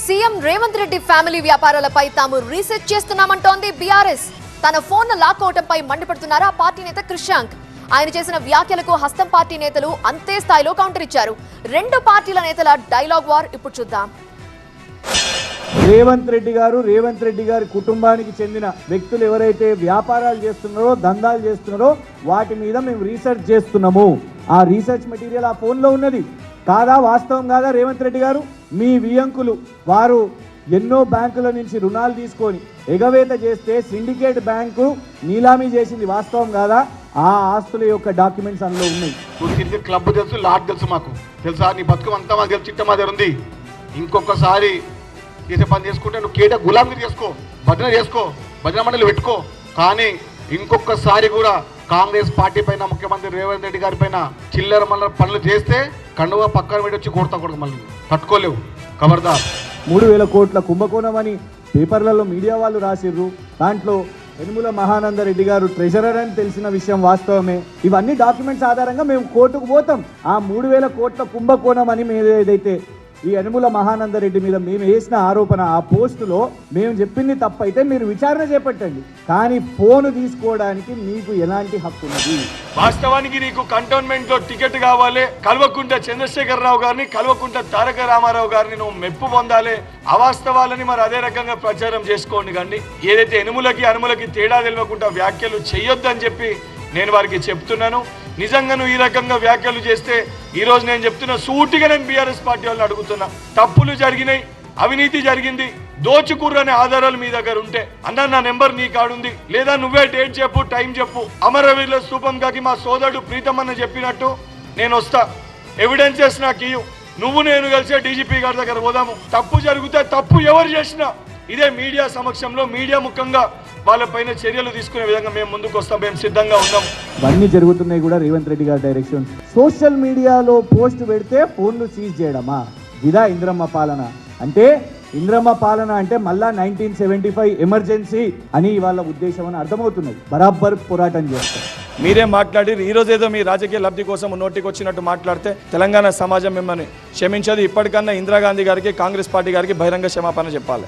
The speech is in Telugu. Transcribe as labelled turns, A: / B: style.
A: సీఎం రేవంత్ రెడ్డి ఫ్యామిలీ వ్యాపారాలపై తాము రీసెర్చ్ చేస్తున్నామంటోంది బీఆర్ఎస్. తన ఫోన్ లాక్కోవటంపై మండిపడుతున్నారు ఆ పార్టీ నేత క్రిషాంక్. ఆయన చేసిన వ్యాఖ్యలకు హస్తం పార్టీ నేతలు అంతే స్థాయిలో కౌంటర్ ఇచ్చారు. రెండు పార్టీల నేతల డైలాగ్ వార్ ఇప్పుడు చూద్దాం.
B: రేవంత్ రెడ్డి గారి కుటుంబానికి చెందిన వ్యక్తులు ఎవరైతే వ్యాపారాలు చేస్తున్నారో, దందాలు చేస్తున్నారో వాటి మీద మేము రీసెర్చ్ చేస్తున్నాము. ఆ రీసెర్చ్ మెటీరియల్ ఆ ఫోన్లో ఉన్నది. కాదా, వాస్తవం కాదా? రేవంత్ రెడ్డి గారు, మీ వియంకులు వారు ఎన్నో బ్యాంకుల నుంచి రుణాలు తీసుకొని ఎగవేత చేస్తే సిండికేట్ బ్యాంకు నీలామీ చేసింది, వాస్తవం కాదా? ఆ ఆస్తుల యొక్క డాక్యుమెంట్స్ అందులో ఉన్నాయి.
C: క్లబ్ తెలుసు, లాట్ తెలుసు, మాకు తెలుసా? నీ బతుకు అంతా మాకు తెలుసు, చిట్ట మాదిరి ఉంది. ఇంకొకసారి చేసే పని చేసుకుంటే నువ్వు కేట గులాంగిరి చేసుకో, భజన చేసుకో, భజన మండలి పెట్టుకో. కానీ ఇంకొకసారి కూడా కాంగ్రెస్ పార్టీ పైన, ముఖ్యమంత్రి రేవంత్ రెడ్డి గారి పైన చిల్లర మల్లర పనులు చేస్తే కండువా పక్కన పెట్టి వచ్చి కొడతా కూడా మళ్ళీ తట్టుకోలేవు. ఖబర్దార్.
B: 3,000 కోట్ల కుంభకోణం అని పేపర్లలో మీడియా వాళ్ళు రాసిర్రు. దాంట్లో యనుమల మహానందరెడ్డి గారు ట్రెజరర్ అని తెలిసిన విషయం వాస్తవమే. ఇవన్నీ డాక్యుమెంట్స్ ఆధారంగా మేము కోర్టుకు పోతాం. ఆ 3,000 కోట్ల కుంభకోణం అని మేము ఏదైతే ఈ యనుమల మహానందరెడ్డి మీద మేము వేసిన ఆరోపణ, ఆ పోస్టులో మేము చెప్పింది తప్పైతే మీరు విచారణ చేపట్టండి. కానీ ఫోన్ తీసుకోవడానికి మీకు ఎలాంటి హక్కు ఉన్నది?
D: వాస్తవానికి నీకు కంటోన్మెంట్ లో టికెట్ కావాలి, కల్వకుంట్ల చంద్రశేఖరరావు గారిని, కల్వకుంట్ల తారక రామారావు గారిని నువ్వు మెప్పు పొందాలి. అవాస్తవాలని మరి అదే రకంగా ప్రచారం చేసుకోండి. కానీ ఏదైతే అనుములకి తేడా తెలియకుండా వ్యాఖ్యలు చేయొద్దని చెప్పి నేను వారికి చెప్తున్నాను. నిజంగా నువ్వు ఈ రకంగా వ్యాఖ్యలు చేస్తే ఈరోజు నేను చెప్తున్నా, సూటిగా నేను బీఆర్ఎస్ పార్టీ వాళ్ళని అడుగుతున్నా. తప్పులు జరిగినాయి, అవినీతి జరిగింది, దోచుకుర్రనే ఆధారాలు మీ దగ్గర ఉంటే అన్న నా నెంబర్ నీ కాడుంది, లేదా నువ్వే డేట్ చెప్పు, టైం చెప్పు. అమరవీరుల స్థూపం కాకి మా సోదరుడు ప్రీతమన్న చెప్పినట్టు నేను వస్తా, ఎవిడెన్సెస్ నాకు ఇయ్యు. నువ్వు నేను కలిసే డీజీపీ గారి దగ్గర పోదాము. తప్పు జరిగితే తప్పు ఎవరు చేసినా ఇదే మీడియా సమక్షంలో, మీడియా ముఖంగా వాళ్ళపైన చర్యలు తీసుకునే విధంగా మేము ముందుకు వస్తాం. మేము సిద్ధంగా ఉన్నాం.
B: ఇవన్నీ జరుగుతున్నాయి కూడా రేవంత్ రెడ్డి గారి డైరెక్షన్. సోషల్ మీడియాలో పోస్ట్ పెడితే ఫోన్లు సీజ్ చేయడమా? ఇదా ఇంద్రమ్మ పాలన అంటే? ఇంద్రమ్మ పాలన అంటే మళ్ళా 1975 ఎమర్జెన్సీ అని వాళ్ళ ఉద్దేశం అని అర్థమవుతున్నది. బరాబర్ పోరాటం చేస్తారు.
D: మీరే మాట్లాడి ఈరోజు ఏదో మీ రాజకీయ లబ్ధి కోసం నోటికి వచ్చినట్టు మాట్లాడితే తెలంగాణ సమాజం మిమ్మల్ని క్షమించదు. ఇప్పటికన్నా ఇందిరాగాంధీ గారికి, కాంగ్రెస్ పార్టీ గారికి బహిరంగ క్షమాపణ చెప్పాలి.